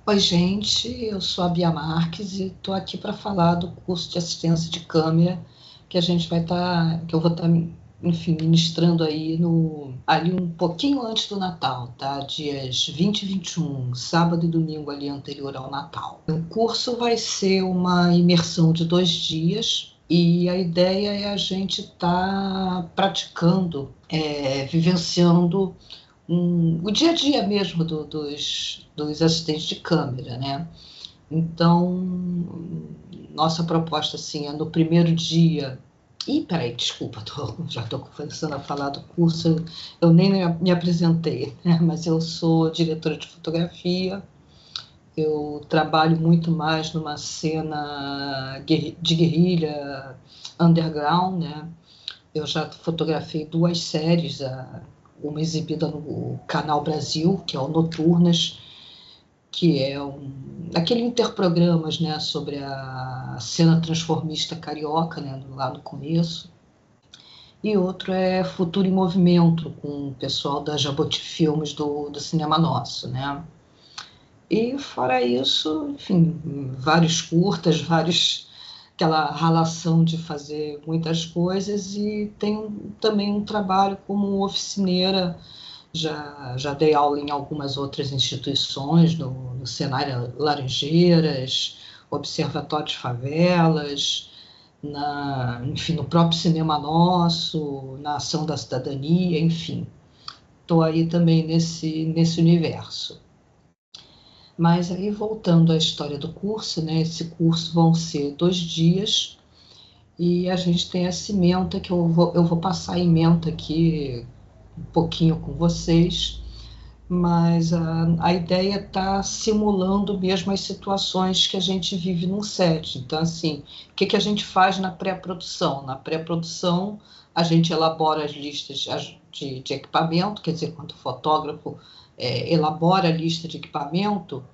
Oi, gente, eu sou a Bia Marques e estou aqui para falar do curso de assistência de câmera que a gente vai que eu vou estar, enfim, ministrando aí ali um pouquinho antes do Natal, tá? Dias 20 e 21, sábado e domingo ali anterior ao Natal. O curso vai ser uma imersão de 2 dias e a ideia é a gente estar praticando, vivenciando o dia a dia mesmo dos assistentes de câmera, né? Então, nossa proposta assim, é no primeiro dia. Ih, peraí, desculpa, já estou começando a falar do curso, eu nem me apresentei, né? Mas eu sou diretora de fotografia, eu trabalho muito mais numa cena de guerrilha underground, né? Eu já fotografei 2 séries, uma exibida no Canal Brasil, que é o Noturnas, que é aquele interprogramas, né, sobre a cena transformista carioca, né, lá no começo. E outro é Futuro em Movimento, com o pessoal da Jaboti Filmes do Cinema Nosso, né? E fora isso, enfim, vários curtas, aquela relação de fazer muitas coisas e tem também um trabalho como oficineira. Já dei aula em algumas outras instituições, no Senai Laranjeiras, Observatório de Favelas, enfim, no próprio Cinema Nosso, na Ação da Cidadania, enfim. Estou aí também nesse universo. Mas aí, voltando à história do curso, né, esse curso vão ser 2 dias e a gente tem essa ementa que eu vou passar a ementa aqui um pouquinho com vocês, mas a ideia está simulando mesmo as situações que a gente vive num set. Então, assim, o que a gente faz na pré-produção? Na pré-produção, a gente elabora as listas de equipamento, quer dizer, quando o fotógrafo elabora a lista de equipamento,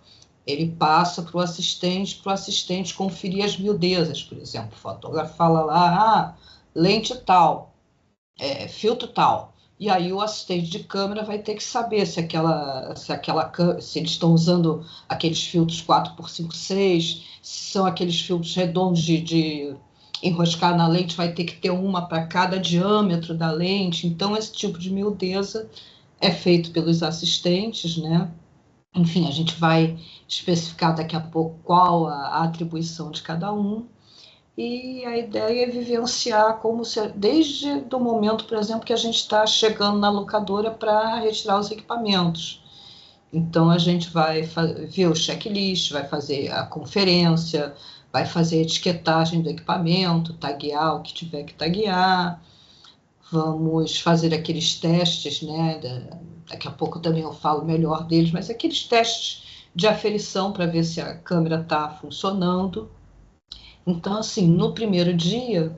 ele passa para o assistente conferir as miudezas, por exemplo. O fotógrafo fala lá, lente tal, filtro tal. E aí o assistente de câmera vai ter que saber se eles estão usando aqueles filtros 4x5,6, se são aqueles filtros redondos de enroscar na lente, vai ter que ter uma para cada diâmetro da lente. Então, esse tipo de miudeza é feito pelos assistentes, né? Enfim, a gente vai especificar daqui a pouco qual a atribuição de cada um. E a ideia é vivenciar desde o momento, por exemplo, que a gente está chegando na locadora para retirar os equipamentos. Então, a gente vai ver o checklist, vai fazer a conferência, vai fazer a etiquetagem do equipamento, taguear o que tiver que taguear, vamos fazer aqueles testes, né? Daqui a pouco também eu falo melhor deles, mas aqueles testes de aferição para ver se a câmera está funcionando. Então, assim, no primeiro dia,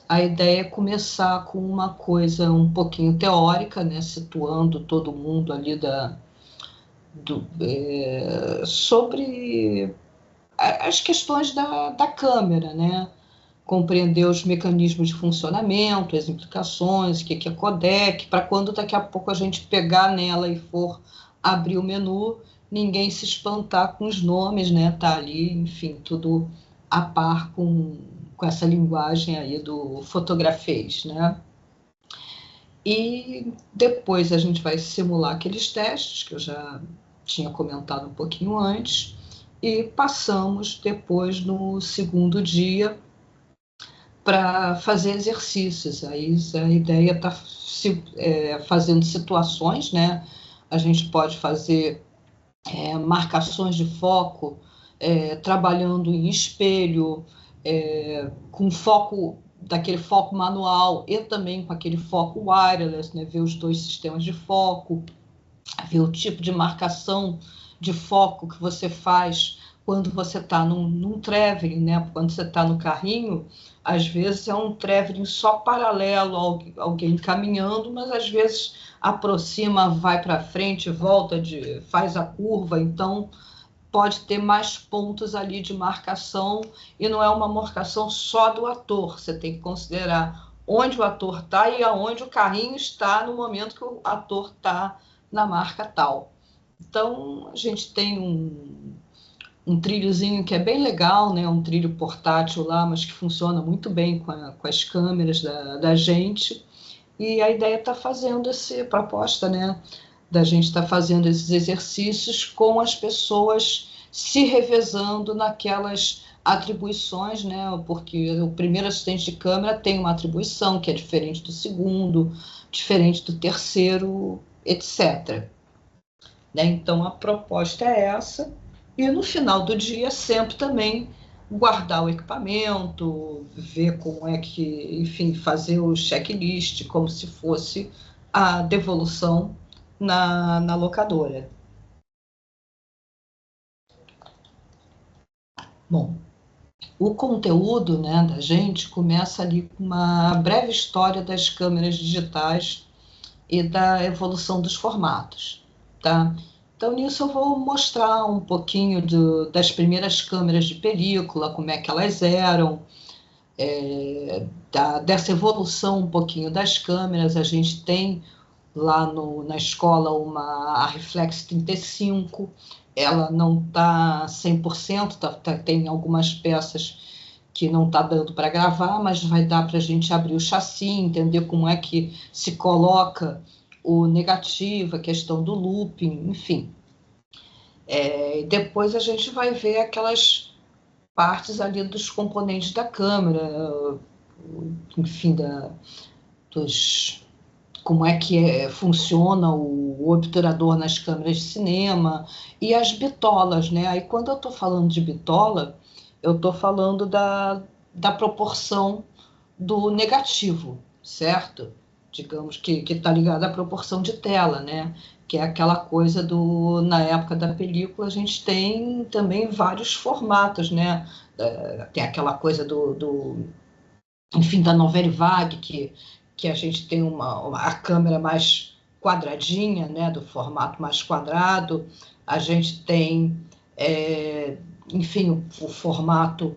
a ideia é começar com uma coisa um pouquinho teórica, né, situando todo mundo ali sobre as questões da câmera, né? Compreender os mecanismos de funcionamento, as implicações, o que é codec, para quando daqui a pouco a gente pegar nela e for abrir o menu, ninguém se espantar com os nomes, né? Tá ali, enfim, tudo a par com essa linguagem aí do fotografês, né? E depois a gente vai simular aqueles testes que eu já tinha comentado um pouquinho antes e passamos depois no segundo dia para fazer exercícios. Aí a ideia está fazendo situações, né? A gente pode fazer marcações de foco, trabalhando em espelho, com foco, daquele foco manual e também com aquele foco wireless, né? Ver os 2 sistemas de foco, ver o tipo de marcação de foco que você faz quando você está num traveling, né? Quando você está no carrinho, às vezes é um traveling só paralelo a alguém caminhando, mas às vezes aproxima, vai para frente, volta, faz a curva, então pode ter mais pontos ali de marcação e não é uma marcação só do ator, você tem que considerar onde o ator está e aonde o carrinho está no momento que o ator está na marca tal. Então, a gente tem um trilhozinho que é bem legal, né? Um trilho portátil lá, mas que funciona muito bem com as câmeras da gente. E a ideia está fazendo essa proposta, né? Da gente estar fazendo esses exercícios com as pessoas se revezando naquelas atribuições, né? Porque o primeiro assistente de câmera tem uma atribuição que é diferente do segundo, diferente do terceiro, etc. Né? Então, a proposta é essa. E no final do dia, sempre também guardar o equipamento, ver como é que, enfim, fazer o checklist, como se fosse a devolução na locadora. Bom, o conteúdo, né, da gente começa ali com uma breve história das câmeras digitais e da evolução dos formatos, tá? Então, nisso eu vou mostrar um pouquinho das primeiras câmeras de película, como é que elas eram, dessa evolução um pouquinho das câmeras. A gente tem lá na escola a Reflex 35, ela não está 100%, tem algumas peças que não está dando para gravar, mas vai dar para a gente abrir o chassi, entender como é que se coloca o negativo, a questão do looping, enfim. Depois a gente vai ver aquelas partes ali dos componentes da câmera, enfim, como é que funciona o obturador nas câmeras de cinema e as bitolas, né? Aí quando eu estou falando de bitola, eu estou falando da proporção do negativo, certo? Digamos que está ligado à proporção de tela, né? Que é aquela coisa na época da película, a gente tem também vários formatos, né? Tem aquela coisa enfim, da novela vague, que a gente tem a câmera mais quadradinha, né? Do formato mais quadrado. A gente tem, enfim, o formato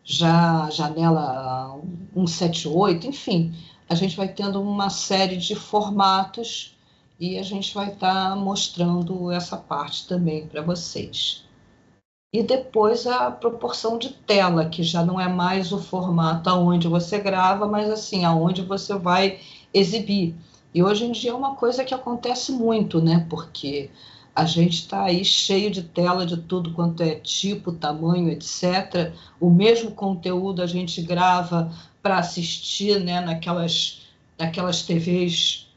já janela 178, enfim, a gente vai tendo uma série de formatos e a gente vai estar mostrando essa parte também para vocês. E depois a proporção de tela, que já não é mais o formato aonde você grava, mas assim, aonde você vai exibir. E hoje em dia é uma coisa que acontece muito, né? Porque a gente está aí cheio de tela de tudo quanto é tipo, tamanho, etc. O mesmo conteúdo a gente grava para assistir, né, naquelas TVs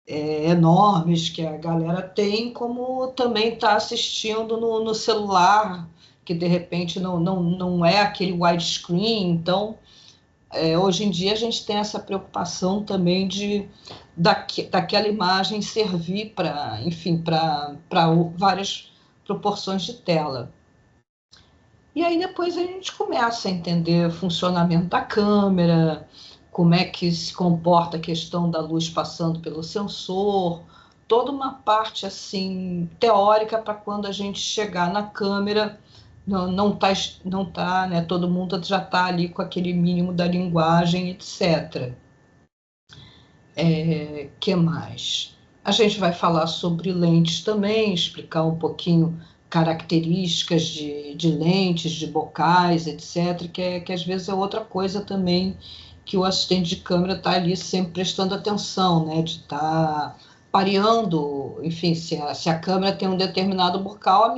enormes que a galera tem, como também está assistindo no celular, que de repente não é aquele widescreen. Então, hoje em dia a gente tem essa preocupação também daquela imagem servir para, enfim, para várias proporções de tela. E aí depois a gente começa a entender o funcionamento da câmera, como é que se comporta a questão da luz passando pelo sensor, toda uma parte assim teórica para quando a gente chegar na câmera, não tá, né, todo mundo já está ali com aquele mínimo da linguagem, etc. Que mais? A gente vai falar sobre lentes também, explicar um pouquinho características de lentes, de bocais, etc., que às vezes é outra coisa também que o assistente de câmera está ali sempre prestando atenção, né? De estar pareando, enfim, se a câmera tem um determinado bocal, a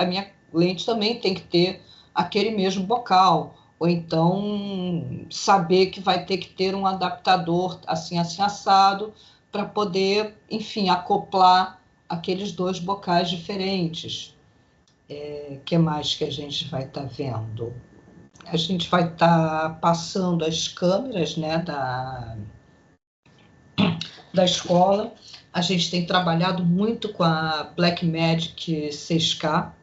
minha lente também tem que ter aquele mesmo bocal. Ou então saber que vai ter que ter um adaptador assim assado para poder, enfim, acoplar aqueles dois bocais diferentes. Que mais que a gente vai estar vendo? A gente vai estar passando as câmeras, né, da escola. A gente tem trabalhado muito com a Blackmagic 6K,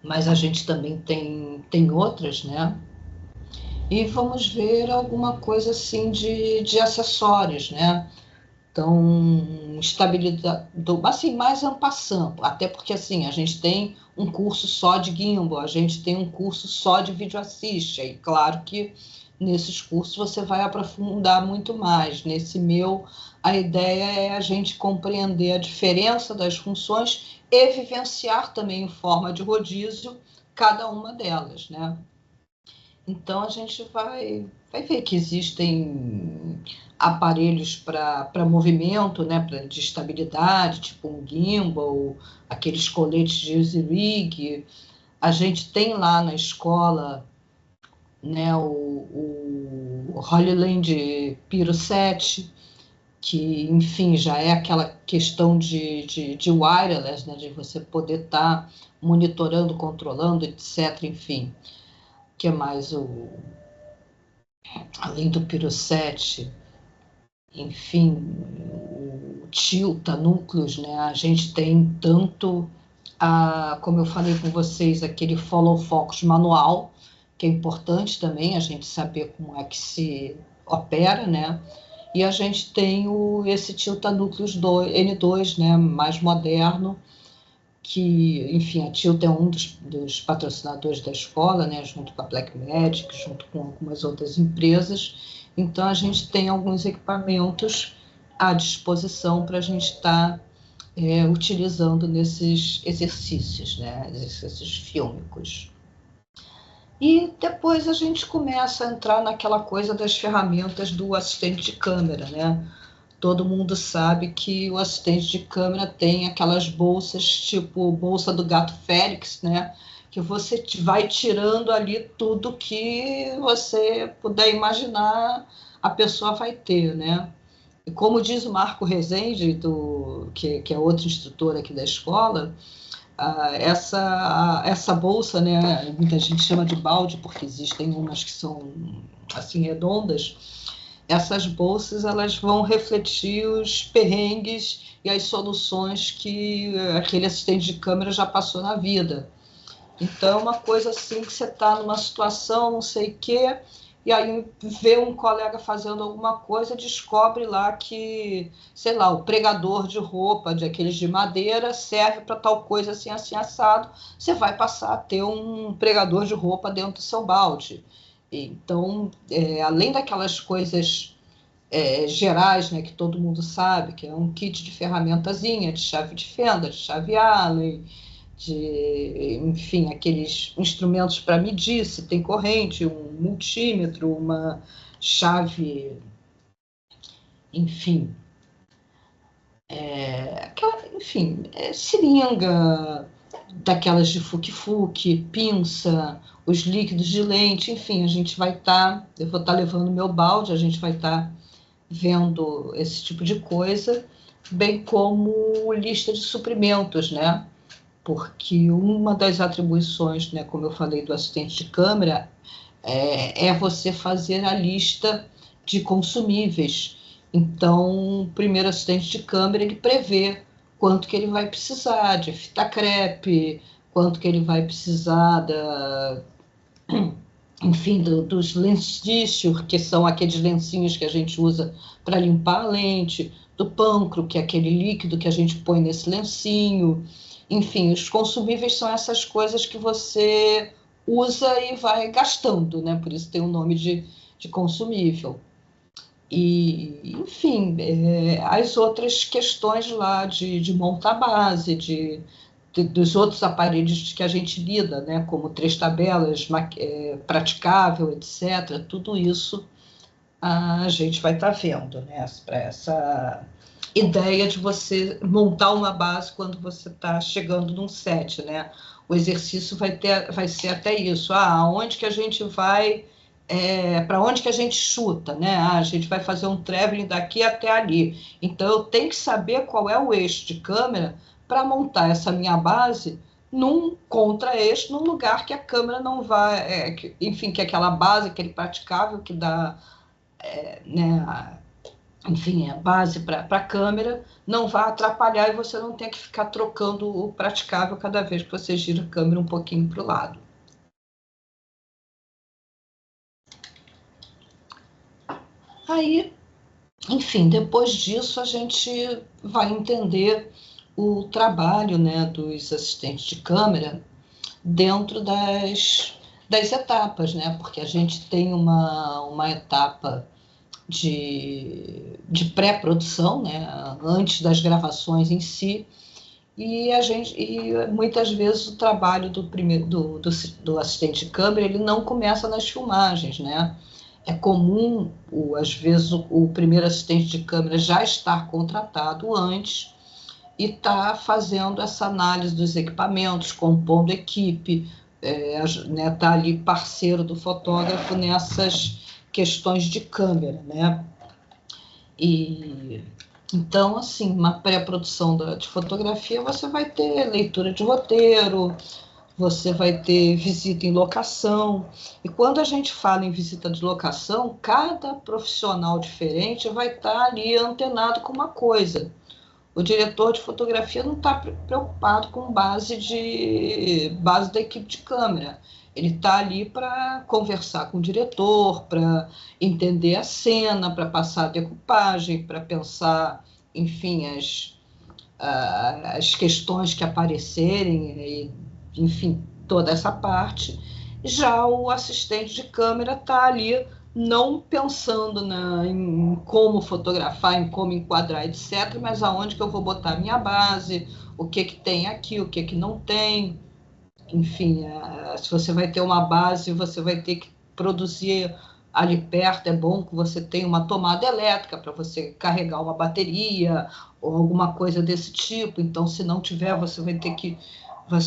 mas a gente também tem outras, né? E vamos ver alguma coisa assim de acessórios, né? Então, estabilidade, assim, mais en passant, até porque assim, a gente tem um curso só de gimbal, a gente tem um curso só de vídeo assist, e claro que nesses cursos você vai aprofundar muito mais. Nesse meu, a ideia é a gente compreender a diferença das funções e vivenciar também em forma de rodízio cada uma delas, né? Então, a gente vai ver que existem aparelhos para movimento, né, de estabilidade, tipo um gimbal, aqueles coletes de easy rig. A gente tem lá na escola, né, o Holyland Piro 7, que, enfim, já é aquela questão de wireless, né, de você poder estar monitorando, controlando, etc. Enfim, o que mais? Além do Piro 7, enfim, o tilta, núcleos, né? A gente tem tanto, como eu falei com vocês, aquele follow focus manual, que é importante também a gente saber como é que se opera, né? E a gente tem esse tilta núcleos N2, né? Mais moderno, que, enfim, a Tilta é um dos patrocinadores da escola, né, junto com a Blackmagic, junto com algumas outras empresas. Então, a gente tem alguns equipamentos à disposição para a gente estar utilizando nesses exercícios, né, exercícios fílmicos. E depois a gente começa a entrar naquela coisa das ferramentas do assistente de câmera, né? Todo mundo sabe que o assistente de câmera tem aquelas bolsas, tipo bolsa do gato Félix, né? Que você vai tirando ali tudo que você puder imaginar, a pessoa vai ter, né? E como diz o Marco Rezende, que é outro instrutor aqui da escola, essa bolsa, né? Muita gente chama de balde, porque existem umas que são assim redondas. Essas bolsas, elas vão refletir os perrengues e as soluções que aquele assistente de câmera já passou na vida. Então, é uma coisa assim que você está numa situação, não sei o quê, e aí vê um colega fazendo alguma coisa, descobre lá que, sei lá, o pregador de roupa, de aqueles de madeira, serve para tal coisa assim, assim, assado. Você vai passar a ter um pregador de roupa dentro do seu balde. Então, além daquelas coisas gerais, né, que todo mundo sabe, que é um kit de ferramentazinha, de chave de fenda, de chave Allen, enfim, aqueles instrumentos para medir se tem corrente, um multímetro, uma chave, enfim, seringa, daquelas de fuque-fuque, pinça, os líquidos de lente, enfim, a gente vai estar, eu vou estar levando meu balde, a gente vai estar vendo esse tipo de coisa, bem como lista de suprimentos, né? Porque uma das atribuições, né, como eu falei, do assistente de câmera, é você fazer a lista de consumíveis. Então, o primeiro assistente de câmera, ele prevê quanto que ele vai precisar de fita crepe, quanto que ele vai precisar enfim, dos lens tissue, que são aqueles lencinhos que a gente usa para limpar a lente, do pâncreas, que é aquele líquido que a gente põe nesse lencinho. Enfim, os consumíveis são essas coisas que você usa e vai gastando, né? Por isso tem o nome de consumível. E, enfim, as outras questões lá de montar base, dos outros aparelhos que a gente lida, né, como três tabelas, praticável, etc., tudo isso a gente vai estar vendo, né, para essa ideia de você montar uma base quando você está chegando num set, né? O exercício vai ser até isso. Onde que a gente vai, para onde que a gente chuta, né? A gente vai fazer um traveling daqui até ali. Então, eu tenho que saber qual é o eixo de câmera para montar essa minha base num contra-eixo, num lugar que a câmera não vai, enfim, que aquela base, aquele praticável que dá, né, enfim, a base para a câmera, não vai atrapalhar e você não tem que ficar trocando o praticável cada vez que você gira a câmera um pouquinho para o lado. Aí, enfim, depois disso a gente vai entender o trabalho, né, dos assistentes de câmera dentro das etapas, né? Porque a gente tem uma etapa de pré-produção, né? Antes das gravações em si, e muitas vezes o trabalho do assistente de câmera ele não começa nas filmagens, né? É comum, às vezes, o primeiro assistente de câmera já estar contratado antes e está fazendo essa análise dos equipamentos, compondo equipe, né, tá ali parceiro do fotógrafo nessas questões de câmera, né? E então, assim, uma pré-produção de fotografia, você vai ter leitura de roteiro, você vai ter visita em locação. E quando a gente fala em visita de locação, cada profissional diferente vai estar ali antenado com uma coisa. O diretor de fotografia não está preocupado com base da equipe de câmera. Ele está ali para conversar com o diretor, para entender a cena, para passar a decupagem, para pensar, enfim, as questões que aparecerem, enfim, toda essa parte. Já o assistente de câmera está ali não pensando em como fotografar, em como enquadrar, etc., mas aonde que eu vou botar a minha base, o que tem aqui, o que não tem. Enfim, se você vai ter uma base, você vai ter que produzir ali perto, é bom que você tenha uma tomada elétrica para você carregar uma bateria ou alguma coisa desse tipo. Então, se não tiver, você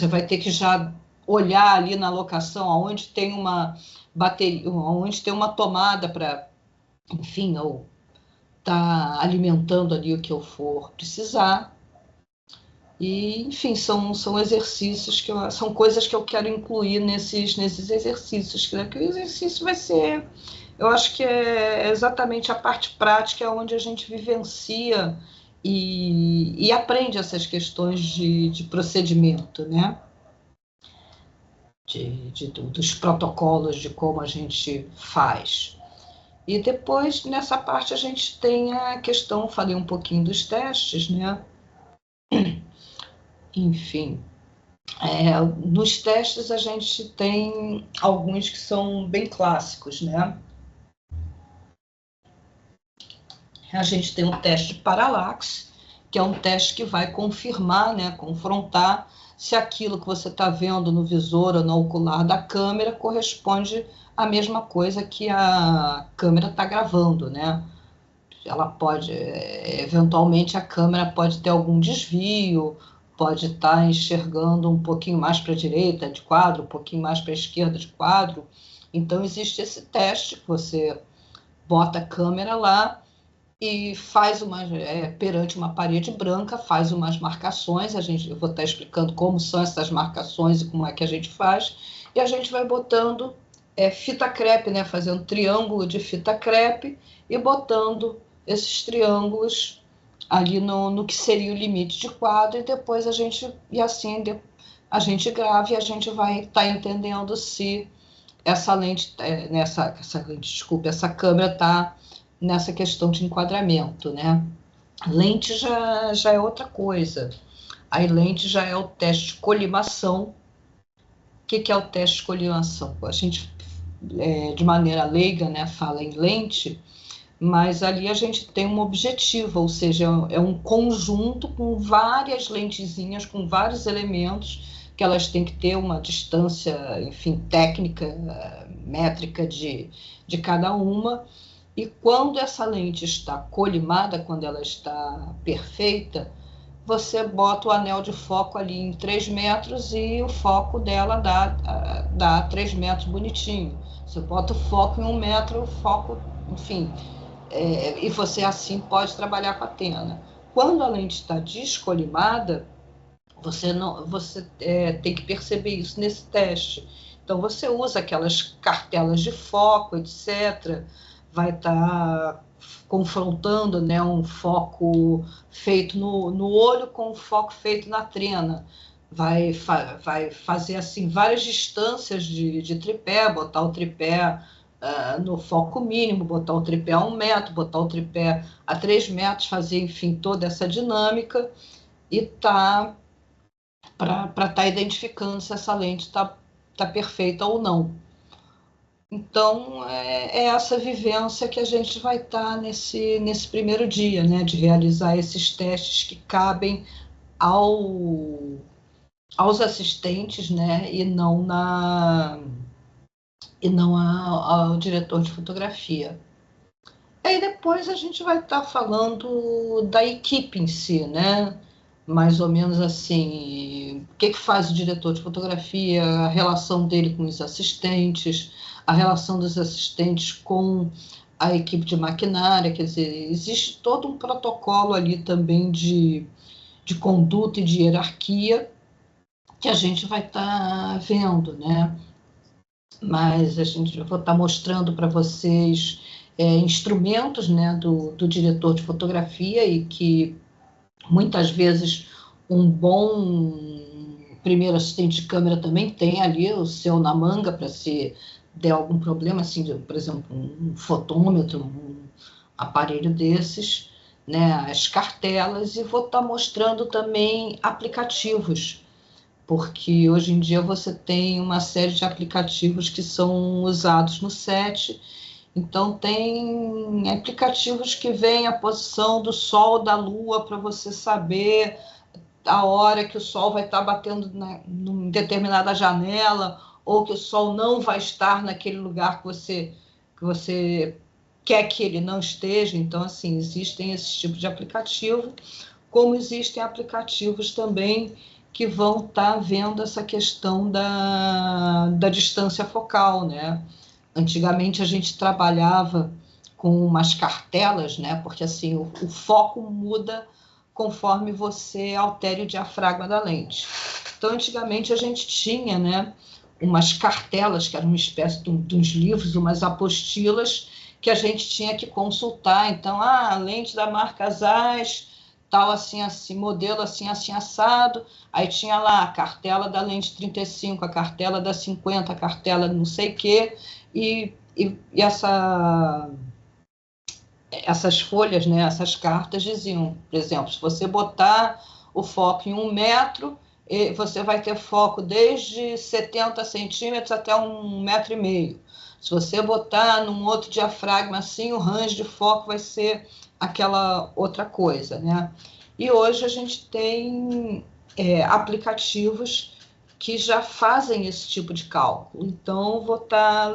vai ter que já olhar ali na locação aonde tem uma bateria, onde tem uma tomada para, enfim, ou tá alimentando ali o que eu for precisar. E, enfim, são exercícios são coisas que eu quero incluir nesses exercícios, né? Que o exercício vai ser, eu acho que é exatamente a parte prática onde a gente vivencia e aprende essas questões de procedimento, né? Dos protocolos de como a gente faz. E depois, nessa parte, a gente tem a questão, falei um pouquinho dos testes, né? Enfim, nos testes a gente tem alguns que são bem clássicos, né? A gente tem o teste de paralaxe, que é um teste que vai confirmar, né, confrontar se aquilo que você está vendo no visor ou no ocular da câmera corresponde à mesma coisa que a câmera está gravando, né? Ela pode, eventualmente, a câmera pode ter algum desvio, pode estar enxergando um pouquinho mais para a direita de quadro, um pouquinho mais para a esquerda de quadro. Então, existe esse teste, que você bota a câmera lá e faz perante uma parede branca, faz umas marcações, eu vou estar explicando como são essas marcações e como é que a gente faz, e a gente vai botando fita crepe, né, fazendo triângulo de fita crepe e botando esses triângulos ali no que seria o limite de quadro, e depois a gente grava e a gente vai estar entendendo se essa lente, essa câmera está nessa questão de enquadramento, né? Lente já é outra coisa. A lente já é o teste de colimação. O que é o teste de colimação? A gente, de maneira leiga, né, fala em lente, mas ali a gente tem um objetivo, ou seja, é um conjunto com várias lentezinhas, com vários elementos, que elas têm que ter uma distância, enfim, técnica, métrica de cada uma. E quando essa lente está colimada, quando ela está perfeita, você bota o anel de foco ali em 3 metros e o foco dela dá 3 metros bonitinho. Você bota o foco em 1 metro, o foco, enfim, e você assim pode trabalhar com a tena. Quando a lente está descolimada, você tem que perceber isso nesse teste. Então, você usa aquelas cartelas de foco, etc., vai estar confrontando, né, um foco feito no olho com um foco feito na trena. Vai fazer assim várias distâncias de tripé, botar o tripé no foco mínimo, botar o tripé a 1 metro, botar o tripé a 3 metros, fazer, enfim, toda essa dinâmica e para estar identificando se essa lente está perfeita ou não. Então, é essa vivência que a gente vai estar nesse primeiro dia, né, de realizar esses testes que cabem aos assistentes, né, e não ao diretor de fotografia. Aí depois a gente vai estar falando da equipe em si, né? Mais ou menos assim, o que faz o diretor de fotografia, a relação dele com os assistentes, a relação dos assistentes com a equipe de maquinária, quer dizer, existe todo um protocolo ali também de conduta e de hierarquia que a gente vai estar vendo, né? Mas a gente vai estar mostrando para vocês instrumentos, né, do diretor de fotografia e que muitas vezes um bom primeiro assistente de câmera também tem ali o seu na manga para se der algum problema, assim, por exemplo, um fotômetro, um aparelho desses, né, as cartelas, e vou estar mostrando também aplicativos, porque hoje em dia você tem uma série de aplicativos que são usados no set. Então, tem aplicativos que veem a posição do Sol, da Lua, para você saber a hora que o Sol vai estar batendo em determinada janela, ou que o Sol não vai estar naquele lugar que você quer que ele não esteja. Então, assim, existem esse tipo de aplicativo, como existem aplicativos também que vão estar vendo essa questão da distância focal, né? Antigamente a gente trabalhava com umas cartelas, né? Porque assim o foco muda conforme você altere o diafragma da lente. Então, antigamente a gente tinha, né, umas cartelas que eram uma espécie de uns livros, umas apostilas que a gente tinha que consultar. Então, a lente da marca Zeiss, tal assim, assim, modelo assim, assim, assado. Aí tinha lá a cartela da lente 35, a cartela da 50, a cartela não sei o quê. E essas folhas, né, essas cartas diziam, por exemplo, se você botar o foco em 1 metro, você vai ter foco desde 70 centímetros até 1,5 metro. Se você botar num outro diafragma assim, o range de foco vai ser aquela outra coisa, né? E hoje a gente tem aplicativos que já fazem esse tipo de cálculo. Então, vou estar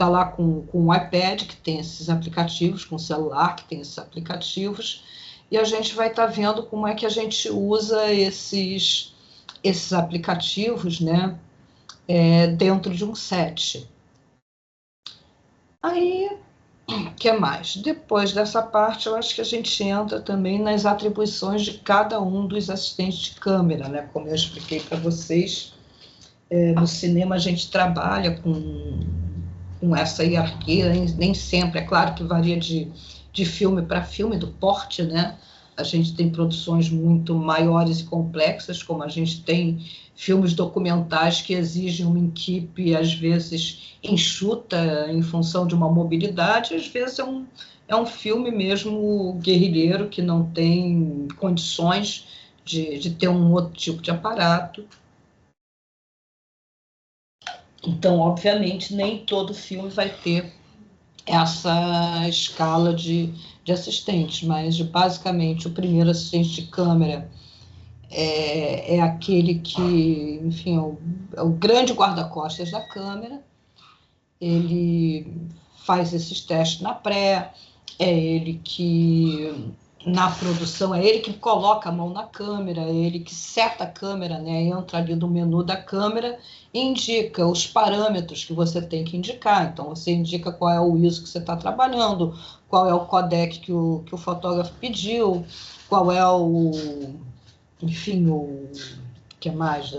lá com o iPad, que tem esses aplicativos, com o celular, que tem esses aplicativos, e a gente vai estar vendo como é que a gente usa esses aplicativos, né, dentro de um set. Aí, o que mais? Depois dessa parte, eu acho que a gente entra também nas atribuições de cada um dos assistentes de câmera, né? Como eu expliquei para vocês, no cinema a gente trabalha com essa hierarquia, nem sempre, é claro que varia de filme para filme, do porte, né? A gente tem produções muito maiores e complexas, como a gente tem filmes documentais que exigem uma equipe, às vezes, enxuta em função de uma mobilidade, às vezes é um filme mesmo guerrilheiro que não tem condições de ter um outro tipo de aparato. Então, obviamente, nem todo filme vai ter essa escala de assistentes, mas basicamente o primeiro assistente de câmera é aquele que, enfim, é o grande guarda-costas da câmera. Ele faz esses testes na pré, é ele que na produção, é ele que coloca a mão na câmera, é ele que seta a câmera, né? Entra ali no menu da câmera e indica os parâmetros que você tem que indicar. Então, você indica qual é o ISO que você está trabalhando, qual é o codec que o fotógrafo pediu, qual é enfim, o que mais?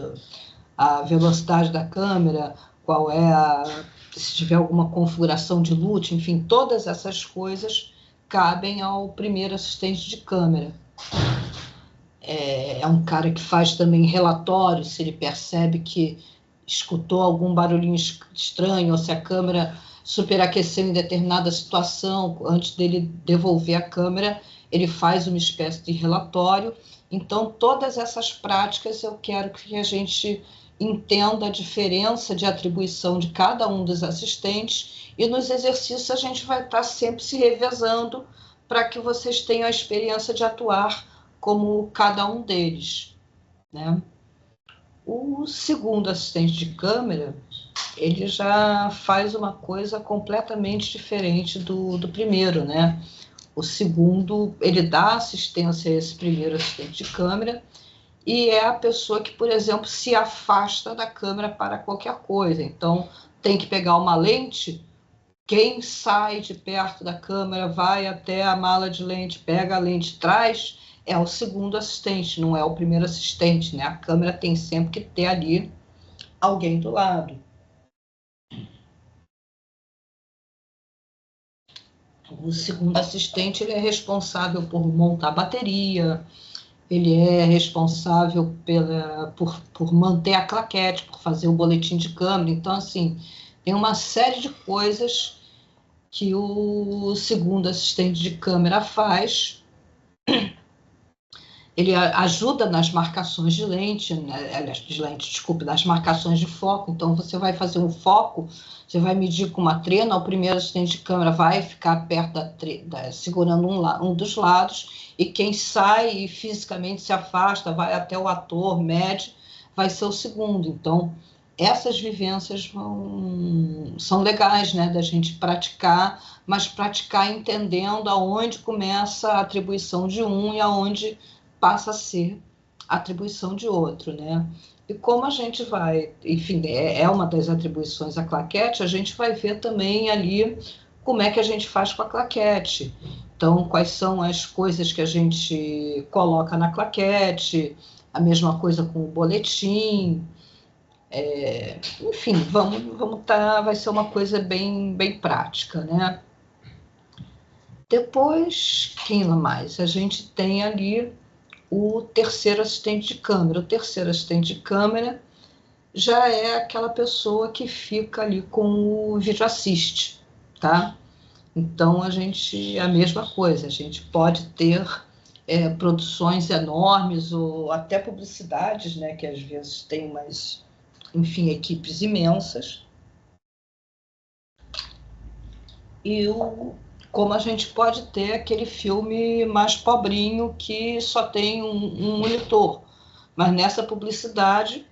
A velocidade da câmera, qual é se tiver alguma configuração de LUT, enfim, todas essas coisas cabem ao primeiro assistente de câmera. É um cara que faz também relatórios, se ele percebe que escutou algum barulhinho estranho, ou se a câmera superaqueceu em determinada situação, antes dele devolver a câmera, ele faz uma espécie de relatório. Então, todas essas práticas eu quero que a gente entenda a diferença de atribuição de cada um dos assistentes, e nos exercícios a gente vai estar sempre se revezando para que vocês tenham a experiência de atuar como cada um deles, né? O segundo assistente de câmera, ele já faz uma coisa completamente diferente do primeiro, né? O segundo, ele dá assistência a esse primeiro assistente de câmera, e é a pessoa que, por exemplo, se afasta da câmera para qualquer coisa. Então, tem que pegar uma lente, quem sai de perto da câmera vai até a mala de lente, pega a lente, traz, é o segundo assistente, não é o primeiro assistente, né? A câmera tem sempre que ter ali alguém do lado. O segundo assistente, ele é responsável por montar a bateria, ele é responsável por manter a claquete, por fazer o boletim de câmera. Então, assim, tem uma série de coisas que o segundo assistente de câmera faz. Ele ajuda nas marcações de lente, né? Desculpe, nas marcações de foco. Então, você vai fazer um foco, você vai medir com uma trena, o primeiro assistente de câmera vai ficar perto segurando um dos lados, e quem sai e fisicamente se afasta, vai até o ator, mede, vai ser o segundo. Então, essas vivências são legais, né, da gente praticar, mas praticar entendendo aonde começa a atribuição de um e aonde passa a ser atribuição de outro, né? E como a gente vai, enfim, é uma das atribuições a claquete, a gente vai ver também ali como é que a gente faz com a claquete. Então, quais são as coisas que a gente coloca na claquete, a mesma coisa com o boletim. Enfim, vai ser uma coisa bem prática, né? Depois, quem mais? A gente tem ali o terceiro assistente de câmera. O terceiro assistente de câmera já é aquela pessoa que fica ali com o vídeo assist, tá? Então, a mesma coisa, a gente pode ter produções enormes ou até publicidades, né, que às vezes tem umas, enfim, equipes imensas. E como a gente pode ter aquele filme mais pobrinho que só tem um monitor. Mas nessa publicidade,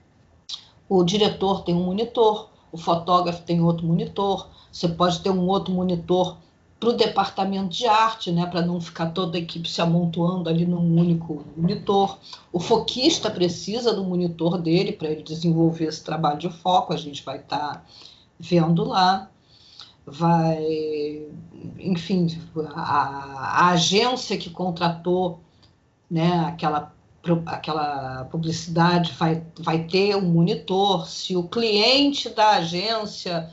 o diretor tem um monitor, o fotógrafo tem outro monitor, você pode ter um outro monitor para o departamento de arte, né, para não ficar toda a equipe se amontoando ali num único monitor. O foquista precisa do monitor dele para ele desenvolver esse trabalho de foco, a gente vai estar vendo lá. Enfim, a agência que contratou, né, aquela publicidade vai ter um monitor. Se o cliente da agência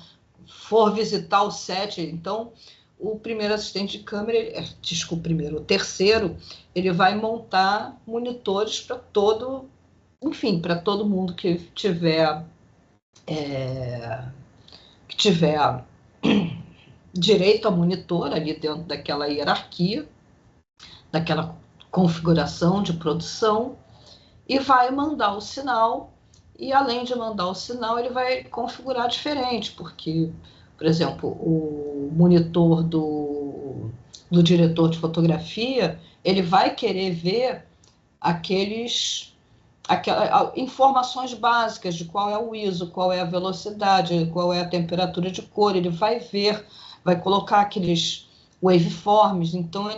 for visitar o set, então o primeiro assistente de câmera, o terceiro, ele vai montar monitores para todo mundo que tiver direito a monitor ali dentro daquela hierarquia, daquela configuração de produção, e vai mandar o sinal, e além de mandar o sinal, ele vai configurar diferente, porque, por exemplo, o monitor do diretor de fotografia, ele vai querer ver aquelas informações básicas de qual é o ISO, qual é a velocidade, qual é a temperatura de cor. Ele vai ver, vai colocar aqueles waveforms. Então,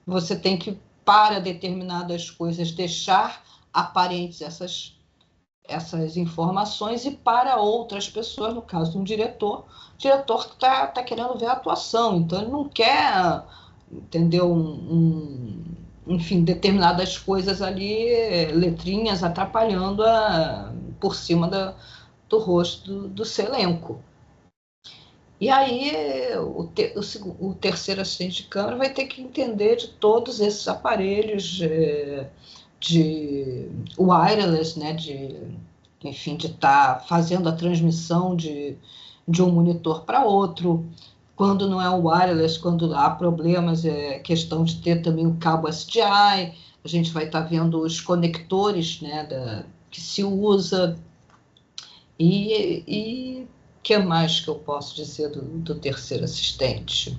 você tem que, para determinadas coisas, deixar aparentes essas informações, e para outras pessoas, no caso de um diretor, o diretor está querendo ver a atuação, então ele não quer, entendeu, enfim, determinadas coisas ali, letrinhas atrapalhando por cima do rosto do seu elenco. E aí o terceiro assistente de câmera vai ter que entender de todos esses aparelhos de wireless, né, enfim, de estar fazendo a transmissão de um monitor para outro. Quando não é o wireless, quando há problemas, é questão de ter também o cabo SDI. A gente vai estar vendo os conectores, né, que se usa. E que mais que eu posso dizer do terceiro assistente?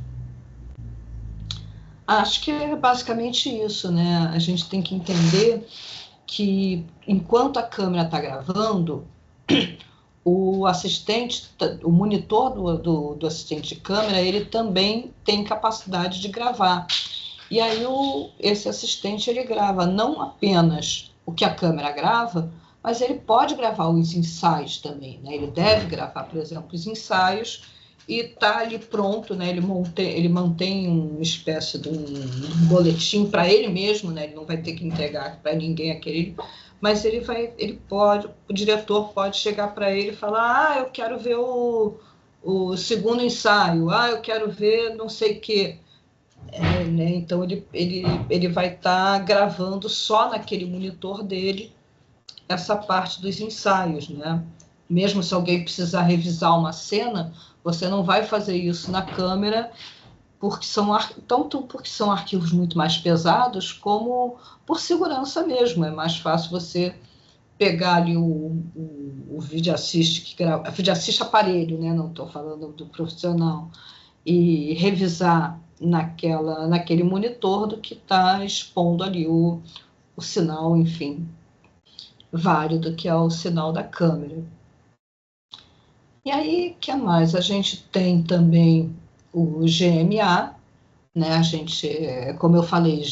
Acho que é basicamente isso, né? A gente tem que entender que, enquanto a câmera está gravando, o assistente, o monitor do assistente de câmera, ele também tem capacidade de gravar. E aí esse assistente, ele grava não apenas o que a câmera grava, mas ele pode gravar os ensaios também, né? Ele deve gravar, por exemplo, os ensaios e está ali pronto, né? Ele mantém uma espécie de um boletim para ele mesmo, né? Ele não vai ter que entregar para ninguém aquele, mas o diretor pode chegar para ele e falar: eu quero ver o segundo ensaio, eu quero ver não sei o quê. Né? Então ele vai estar gravando só naquele monitor dele essa parte dos ensaios, né? Mesmo se alguém precisar revisar uma cena, você não vai fazer isso na câmera, tanto porque são arquivos muito mais pesados, como por segurança mesmo. É mais fácil você pegar ali o vídeo assist que grava, vídeo assist aparelho, né? Não estou falando do profissional, e revisar naquele monitor do que está expondo ali o sinal, enfim, válido, que é o sinal da câmera. E aí, o que mais? A gente tem também o GMA, né? A gente, como eu falei,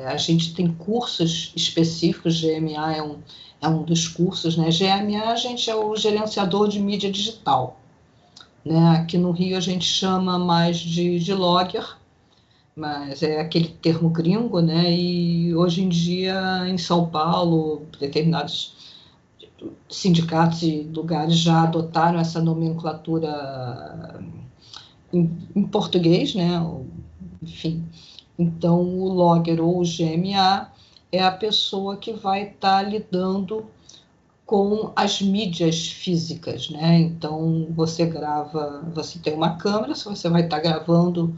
a gente tem cursos específicos, GMA é um dos cursos, né? GMA, a gente é o gerenciador de mídia digital, né? Aqui no Rio a gente chama mais de logger, mas é aquele termo gringo, né? E hoje em dia, em São Paulo, determinados sindicatos e lugares já adotaram essa nomenclatura em português, né? Enfim, então o logger ou o GMA é a pessoa que vai estar lidando com as mídias físicas, né? Então você tem uma câmera, você vai estar gravando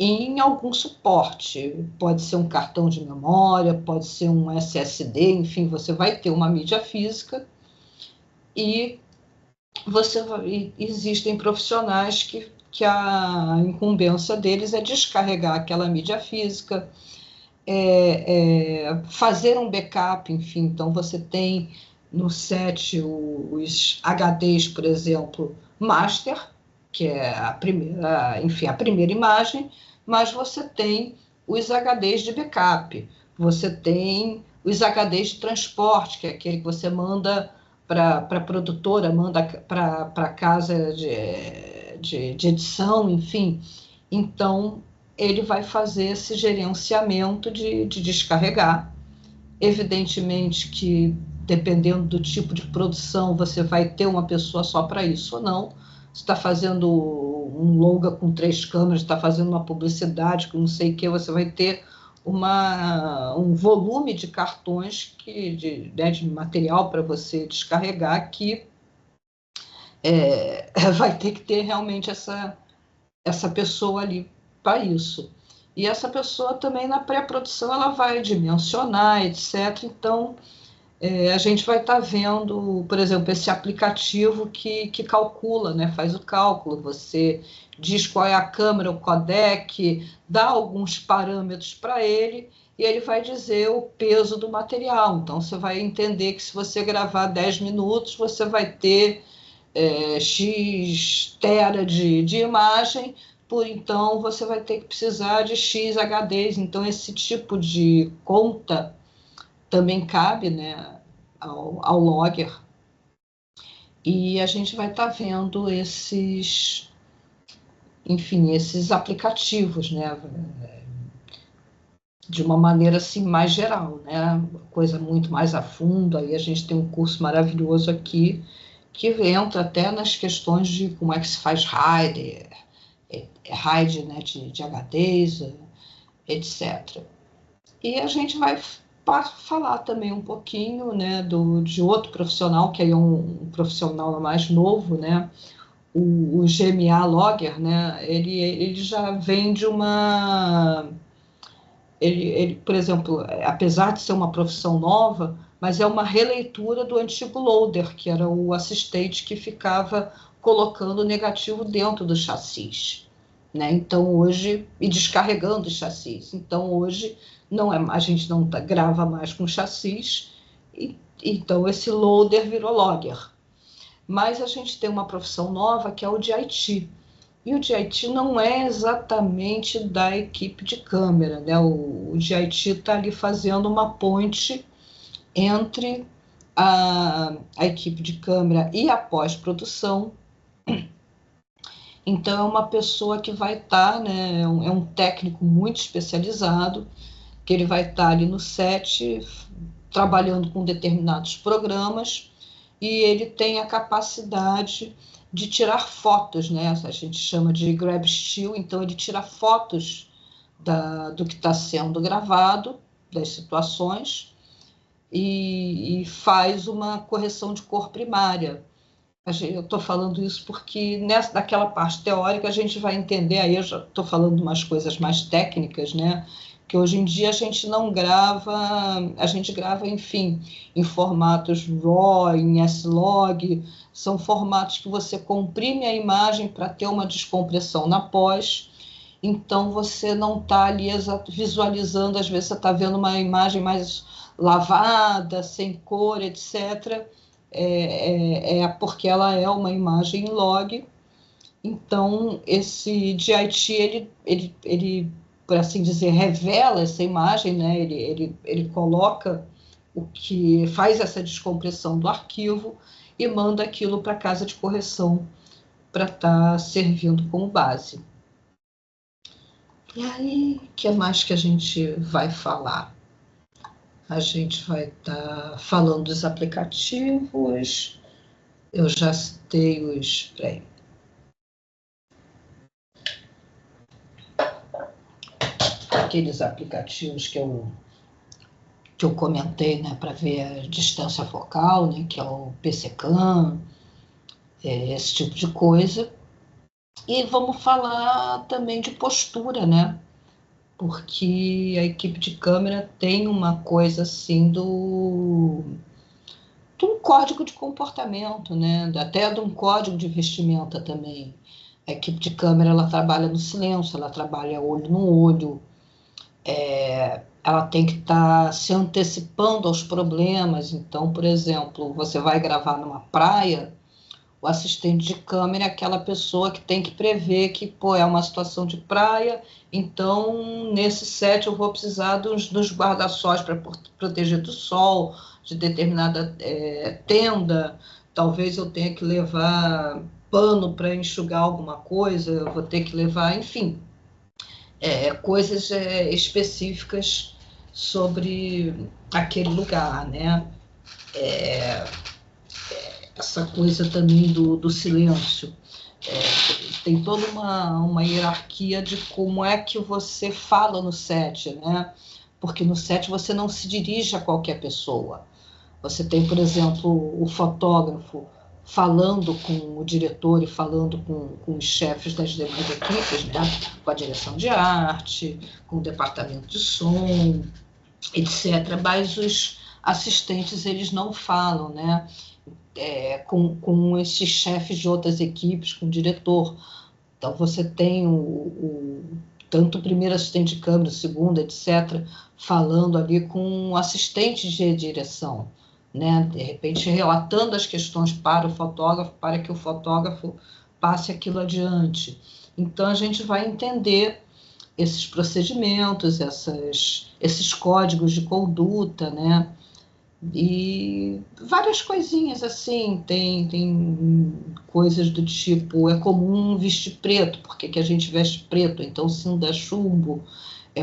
em algum suporte, pode ser um cartão de memória, pode ser um SSD, enfim, você vai ter uma mídia física e existem profissionais que a incumbência deles é descarregar aquela mídia física, fazer um backup, enfim, então você tem no set os HDs, por exemplo, master, que é a primeira imagem, mas você tem os HDs de backup, você tem os HDs de transporte, que é aquele que você manda para a produtora, manda para a casa de edição, enfim. Então, ele vai fazer esse gerenciamento de descarregar. Evidentemente que, dependendo do tipo de produção, você vai ter uma pessoa só para isso ou não. Você está fazendo um longa com 3 câmeras, está fazendo uma publicidade com não sei o que, você vai ter um volume de cartões de material para você descarregar que vai ter que ter realmente essa pessoa ali para isso. E essa pessoa também na pré-produção ela vai dimensionar, etc. Então a gente vai estar vendo, por exemplo, esse aplicativo que calcula, né, faz o cálculo, você diz qual é a câmera, o codec, dá alguns parâmetros para ele e ele vai dizer o peso do material. Então você vai entender que se você gravar 10 minutos, você vai ter X tera de imagem, então você vai ter que precisar de X HDs. Então esse tipo de conta também cabe, né, ao logger. E a gente vai estar vendo esses aplicativos, né, de uma maneira assim mais geral, né, coisa muito mais a fundo. Aí a gente tem um curso maravilhoso aqui que entra até nas questões de como é que se faz RAID, né, de HDs, etc. E a gente vai falar também um pouquinho, né, de outro profissional, que é um profissional mais novo, né, o GMA Logger, né, ele já vem de uma... Ele, por exemplo, apesar de ser uma profissão nova, mas é uma releitura do antigo loader, que era o assistente que ficava colocando o negativo dentro do chassis, né? Então hoje, e descarregando o chassis. Então hoje a gente não grava mais com chassis, então esse loader virou logger. Mas a gente tem uma profissão nova que é o de IT. E o de IT não é exatamente da equipe de câmera, né? O de IT está ali fazendo uma ponte entre a equipe de câmera e a pós-produção. Então, é uma pessoa que vai estar, né? É um técnico muito especializado, que ele vai estar ali no set, trabalhando com determinados programas, e ele tem a capacidade de tirar fotos, né? A gente chama de grab still, então ele tira fotos do que está sendo gravado, das situações, e faz uma correção de cor primária. Eu estou falando isso porque naquela parte teórica a gente vai entender, aí eu já estou falando umas coisas mais técnicas, né? Que hoje em dia a gente não grava, a gente grava, enfim, em formatos RAW, em S-Log, são formatos que você comprime a imagem para ter uma descompressão na pós, então você não está ali visualizando, às vezes você está vendo uma imagem mais lavada, sem cor, etc., porque ela é uma imagem em log. Então, esse DIT, ele, por assim dizer, revela essa imagem, né? Ele coloca o que faz essa descompressão do arquivo e manda aquilo para a casa de correção para estar servindo como base. E aí, o que mais que a gente vai falar? A gente vai estar falando dos aplicativos. Eu já citei os... Peraí. Aqueles aplicativos que eu comentei, né, para ver a distância focal, né, que é o PCCam, esse tipo de coisa. E vamos falar também de postura, né? Porque a equipe de câmera tem uma coisa assim de um código de comportamento, né? Até de um código de vestimenta também. A equipe de câmera, ela trabalha no silêncio, ela trabalha olho no olho, ela tem que estar se antecipando aos problemas. Então, por exemplo, você vai gravar numa praia, o assistente de câmera é aquela pessoa que tem que prever que, é uma situação de praia, então, nesse set eu vou precisar dos guarda-sóis para proteger do sol, de determinada tenda, talvez eu tenha que levar pano para enxugar alguma coisa, eu vou ter que levar, enfim, coisas específicas sobre aquele lugar, né? Essa coisa também do silêncio. Tem toda uma hierarquia de como é que você fala no set, né? Porque no set você não se dirige a qualquer pessoa. Você tem, por exemplo, o fotógrafo falando com o diretor e falando com os chefes das demais equipes, né? Com a direção de arte, com o departamento de som, etc. Mas os assistentes, eles não falam, né? Com esses chefes de outras equipes, com o diretor. Então, você tem tanto o primeiro assistente de câmera, o segundo, etc., falando ali com o assistente de direção, né? De repente, relatando as questões para o fotógrafo, para que o fotógrafo passe aquilo adiante. Então, a gente vai entender esses procedimentos, esses códigos de conduta, né? E várias coisinhas assim, tem coisas do tipo, é comum vestir preto, por que a gente veste preto? Então, se não der chumbo,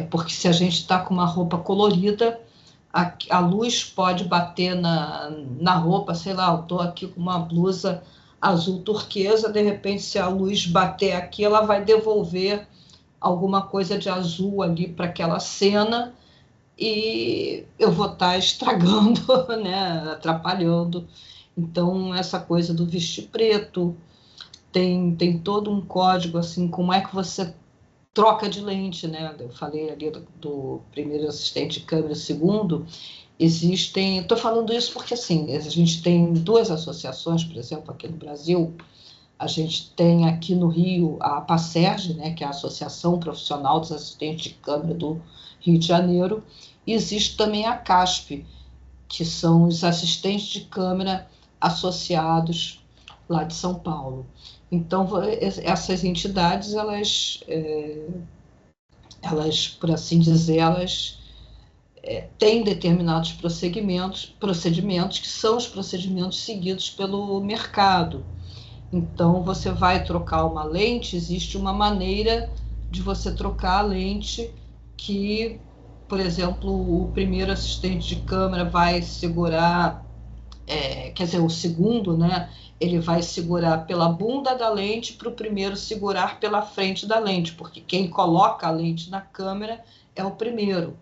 porque se a gente está com uma roupa colorida, a luz pode bater na roupa, sei lá, eu estou aqui com uma blusa azul turquesa, de repente, se a luz bater aqui, ela vai devolver alguma coisa de azul ali para aquela cena, e eu vou estar estragando, né, atrapalhando. Então, essa coisa do vestir preto, tem todo um código, assim, como é que você troca de lente, né? Eu falei ali do primeiro assistente de câmera, segundo, Existem, estou falando isso porque assim, a gente tem duas associações, por exemplo, aqui no Brasil, a gente tem aqui no Rio a APACERG, né, que é a Associação Profissional dos Assistentes de Câmara do Rio de Janeiro, e existe também a CASP, que são os assistentes de câmara associados lá de São Paulo. Então, essas entidades, elas por assim dizer, elas têm determinados procedimentos que são os procedimentos seguidos pelo mercado. Então, você vai trocar uma lente, existe uma maneira de você trocar a lente que, por exemplo, o primeiro assistente de câmera vai segurar, quer dizer, o segundo, né? Ele vai segurar pela bunda da lente para o primeiro segurar pela frente da lente, porque quem coloca a lente na câmera é o primeiro.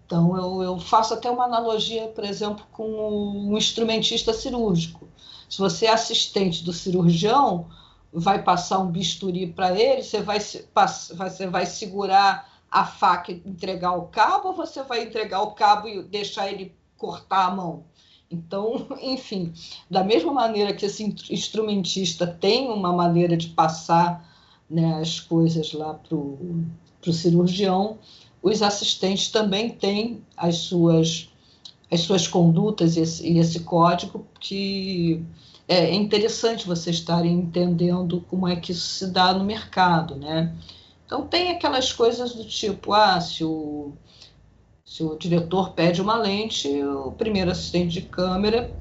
Então, eu faço até uma analogia, por exemplo, com um instrumentista cirúrgico. Se você é assistente do cirurgião, vai passar um bisturi para ele, você vai segurar a faca e entregar o cabo, ou você vai entregar o cabo e deixar ele cortar a mão? Então, enfim, da mesma maneira que esse instrumentista tem uma maneira de passar, né, as coisas lá para o cirurgião, os assistentes também têm as suas condutas e esse código que é interessante vocês estarem entendendo como é que isso se dá no mercado, né? Então, tem aquelas coisas do tipo, se o diretor pede uma lente, o primeiro assistente de câmera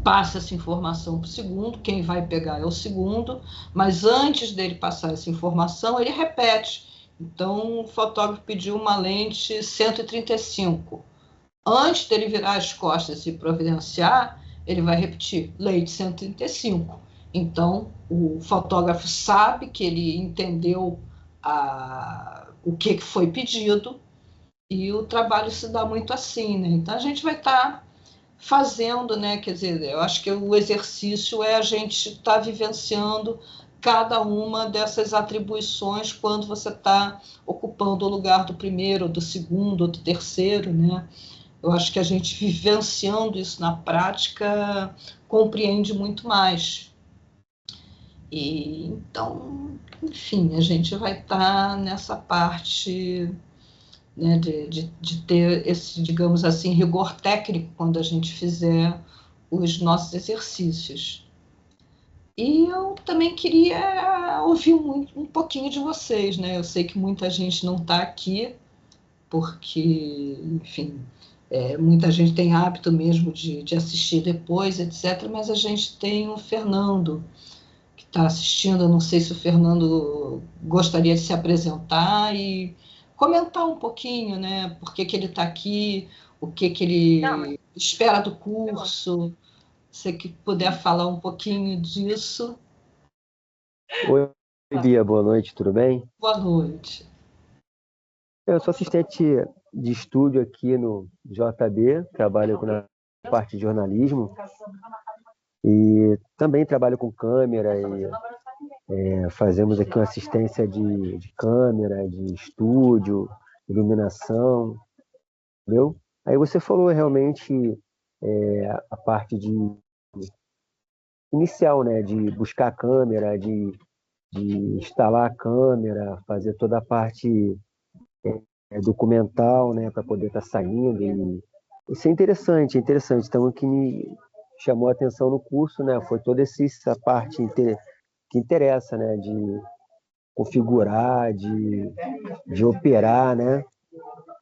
passa essa informação para o segundo, quem vai pegar é o segundo, mas antes dele passar essa informação, ele repete. Então, o fotógrafo pediu uma lente 135. Antes dele virar as costas e providenciar, ele vai repetir lente 135. Então, o fotógrafo sabe que ele entendeu o que foi pedido e o trabalho se dá muito assim, né? Então, a gente vai estar fazendo, né? Quer dizer, eu acho que o exercício é a gente estar vivenciando cada uma dessas atribuições quando você está ocupando o lugar do primeiro, do segundo, do terceiro, né? Eu acho que a gente vivenciando isso na prática compreende muito mais. E então, enfim, a gente vai estar nessa parte, né, de ter esse, digamos assim, rigor técnico quando a gente fizer os nossos exercícios. E eu também queria ouvir um pouquinho de vocês, né? Eu sei que muita gente não está aqui, porque, enfim, muita gente tem hábito mesmo de assistir depois, etc., mas a gente tem o Fernando, que está assistindo. Eu não sei se o Fernando gostaria de se apresentar e comentar um pouquinho, né? Por que ele está aqui, o que ele espera do curso. Se que puder falar um pouquinho disso. Oi, Bia, boa noite, tudo bem? Boa noite. Eu sou assistente de estúdio aqui no JB, trabalho na parte de jornalismo e também trabalho com câmera e fazemos aqui uma assistência de câmera, de estúdio, iluminação, entendeu? Aí você falou realmente a parte de inicial, né, de buscar a câmera, de instalar a câmera, fazer toda a parte documental, né, para poder estar saindo. E isso é interessante, é interessante. Então, o que me chamou a atenção no curso, né, foi toda essa parte que interessa, né, de configurar, de operar, né.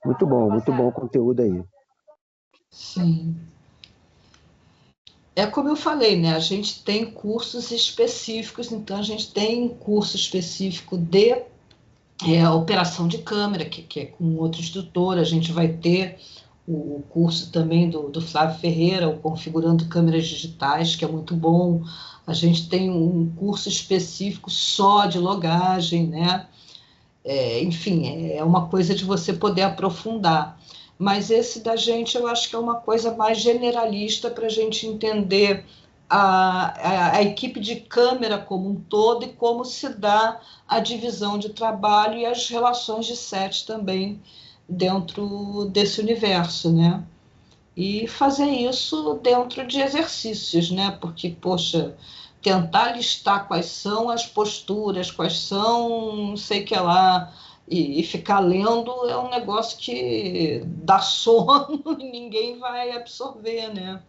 Muito bom o conteúdo aí. Sim. É como eu falei, né? A gente tem cursos específicos, então a gente tem curso específico de operação de câmera, que é com outro instrutor. A gente vai ter o curso também do Flávio Ferreira, o Configurando Câmeras Digitais, que é muito bom. A gente tem um curso específico só de logagem, né? Enfim, é uma coisa de você poder aprofundar. Mas esse da gente, eu acho que é uma coisa mais generalista para a gente entender a equipe de câmera como um todo e como se dá a divisão de trabalho e as relações de set também dentro desse universo, né? e fazer isso dentro de exercícios, né? Porque, poxa, tentar listar quais são as posturas, quais são, não sei o que lá, e ficar lendo é um negócio que dá sono e ninguém vai absorver, né?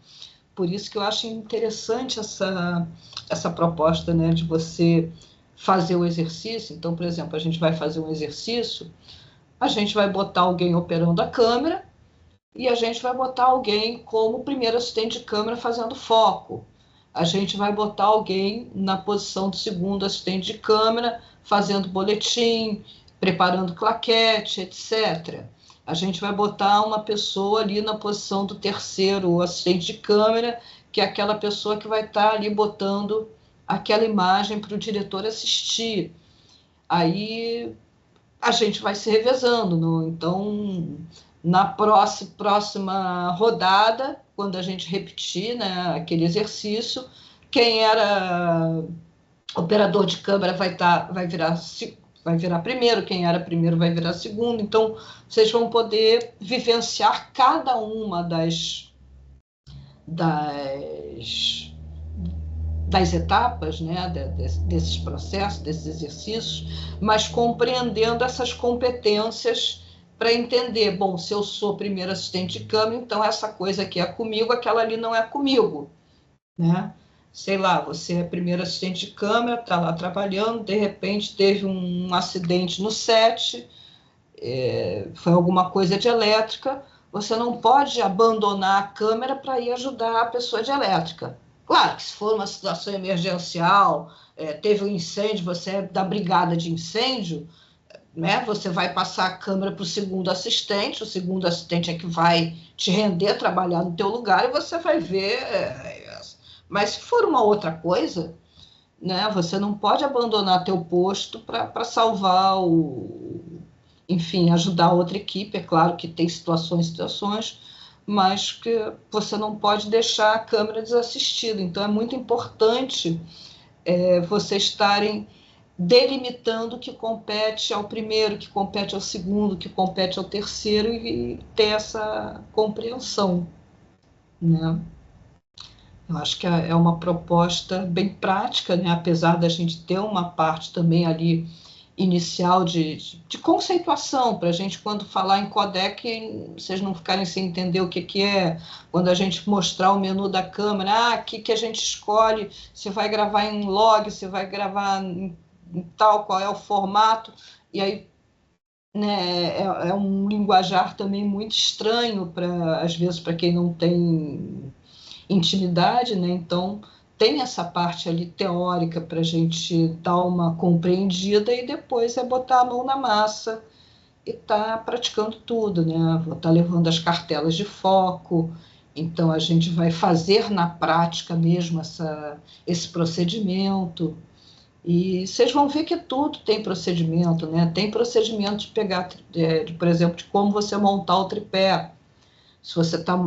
Por isso que eu acho interessante essa proposta, né, de você fazer o exercício. Então, por exemplo, a gente vai fazer um exercício, a gente vai botar alguém operando a câmera e a gente vai botar alguém como primeiro assistente de câmera fazendo foco. A gente vai botar alguém na posição do segundo assistente de câmera fazendo boletim, preparando claquete, etc. A gente vai botar uma pessoa ali na posição do terceiro assistente de câmera, que é aquela pessoa que vai estar ali botando aquela imagem para o diretor assistir. Aí a gente vai se revezando. Então, na próxima rodada, quando a gente repetir, né, aquele exercício, quem era operador de câmera vai virar primeiro, quem era primeiro vai virar segundo. Então, vocês vão poder vivenciar cada uma das das etapas, né, desses processos, desses exercícios, mas compreendendo essas competências para entender, bom, se eu sou primeiro assistente de câmera, então essa coisa aqui é comigo, aquela ali não é comigo, né? Sei lá, você é primeiro assistente de câmera, está lá trabalhando, de repente teve um acidente no set, foi alguma coisa de elétrica, você não pode abandonar a câmera para ir ajudar a pessoa de elétrica. Claro que se for uma situação emergencial, teve um incêndio, você é da brigada de incêndio, né? Você vai passar a câmera para o segundo assistente é que vai te render, trabalhar no teu lugar, e você vai ver. Mas se for uma outra coisa, né, você não pode abandonar teu posto para salvar enfim, ajudar a outra equipe. É claro que tem situações, mas que você não pode deixar a câmera desassistida. Então, é muito importante vocês estarem delimitando o que compete ao primeiro, o que compete ao segundo, o que compete ao terceiro, e ter essa compreensão, né? Eu acho que é uma proposta bem prática, né? Apesar da gente ter uma parte também ali inicial de conceituação, para a gente, quando falar em codec, vocês não ficarem sem entender o que é, quando a gente mostrar o menu da câmera, aqui que a gente escolhe se vai gravar em log, se vai gravar em tal, qual é o formato, e aí, né, é um linguajar também muito estranho, às vezes, para quem não tem intimidade, né? Então, tem essa parte ali teórica para a gente dar uma compreendida, e depois é botar a mão na massa e tá praticando tudo, né? Vou estar levando as cartelas de foco, então a gente vai fazer na prática mesmo esse procedimento, e vocês vão ver que tudo tem procedimento, né? Tem procedimento de pegar, por exemplo, de como você montar o tripé, se você está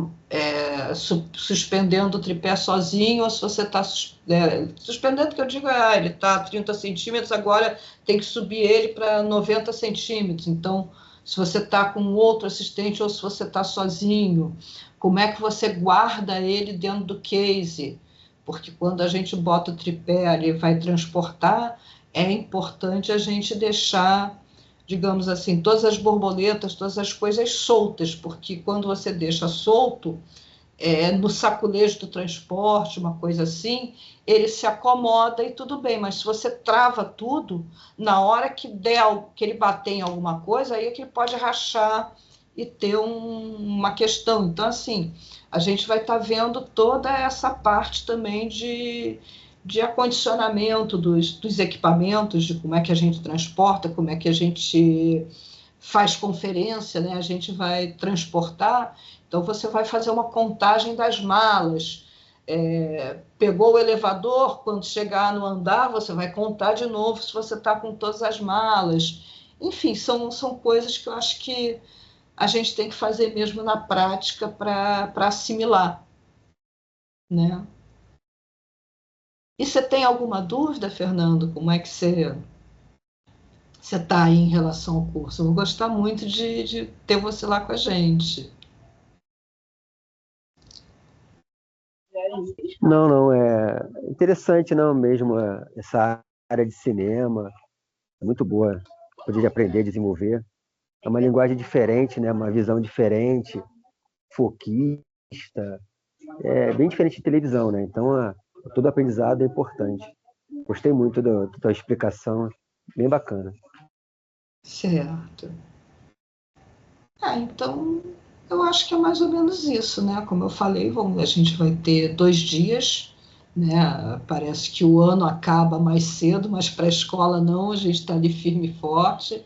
suspendendo o tripé sozinho, ou se você está suspendendo, que eu digo, ele está a 30 centímetros, agora tem que subir ele para 90 centímetros. Então, se você está com outro assistente ou se você está sozinho, como é que você guarda ele dentro do case? Porque quando a gente bota o tripé ali, vai transportar, é importante a gente deixar, digamos assim, todas as borboletas, todas as coisas soltas, porque quando você deixa solto, no saculejo do transporte, uma coisa assim, ele se acomoda e tudo bem, mas se você trava tudo, na hora que ele bater em alguma coisa, aí é que ele pode rachar e ter uma questão. Então, assim, a gente vai estar vendo toda essa parte também de acondicionamento dos equipamentos, de como é que a gente transporta, como é que a gente faz conferência, né? A gente vai transportar, então você vai fazer uma contagem das malas, pegou o elevador, quando chegar no andar, você vai contar de novo se você está com todas as malas. Enfim, são coisas que eu acho que a gente tem que fazer mesmo na prática para assimilar, né? E você tem alguma dúvida, Fernando? Como é que você está aí em relação ao curso? Eu vou gostar muito de ter você lá com a gente. Não, não, é interessante não mesmo essa área de cinema, é muito boa, poder aprender, desenvolver. É uma linguagem diferente, né? Uma visão diferente, foquista, é bem diferente de televisão, né? Então, todo aprendizado é importante. Gostei muito da tua explicação, bem bacana. Certo. Então, eu acho que é mais ou menos isso, né? Como eu falei, a gente vai ter 2 dias, né? Parece que o ano acaba mais cedo, mas para a escola não, a gente está ali firme e forte.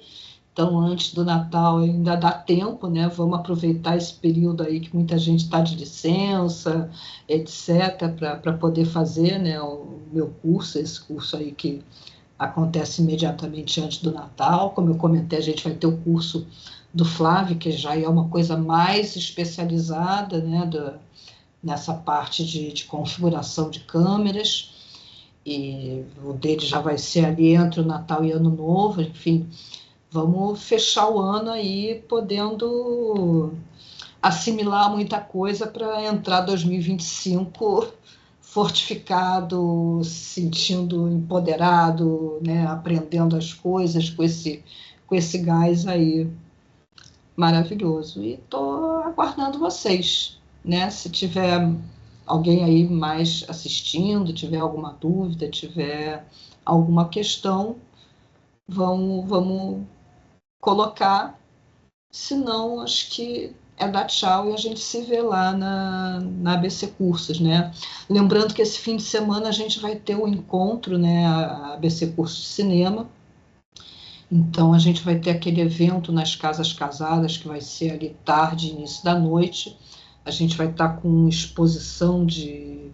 Então, antes do Natal ainda dá tempo, né? Vamos aproveitar esse período aí que muita gente está de licença, etc., para poder fazer, né, o meu curso, esse curso aí que acontece imediatamente antes do Natal. Como eu comentei, a gente vai ter o curso do Flávio, que já é uma coisa mais especializada, né, nessa parte de configuração de câmeras, e o dele já vai ser ali entre o Natal e Ano Novo, enfim. Vamos fechar o ano aí podendo assimilar muita coisa para entrar 2025 fortificado, se sentindo empoderado, né, aprendendo as coisas com esse gás aí maravilhoso. E estou aguardando vocês, né? Se tiver alguém aí mais assistindo, tiver alguma dúvida, tiver alguma questão, vamos colocar. Se não, acho que é dar tchau e a gente se vê lá na ABC Cursos, né? Lembrando que esse fim de semana a gente vai ter o encontro, né? A ABC Cursos de Cinema. Então a gente vai ter aquele evento nas Casas Casadas, que vai ser ali tarde, início da noite. A gente vai estar com exposição de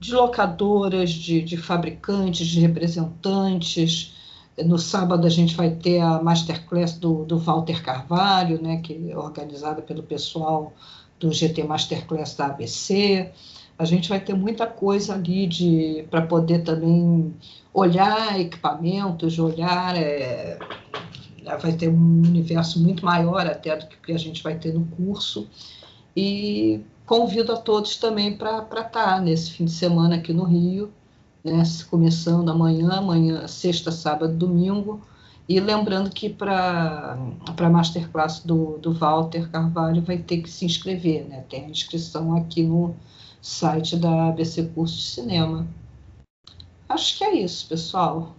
locadoras, de fabricantes, de representantes. No sábado a gente vai ter a masterclass do Walter Carvalho, né, que é organizada pelo pessoal do GT Masterclass da ABC. A gente vai ter muita coisa ali para poder também olhar equipamentos, vai ter um universo muito maior até do que a gente vai ter no curso. E convido a todos também para estar nesse fim de semana aqui no Rio, né, começando amanhã, sexta, sábado, domingo, e lembrando que para a Masterclass do Walter Carvalho vai ter que se inscrever, né? Tem a inscrição aqui no site da ABC Curso de Cinema. Acho que é isso, pessoal.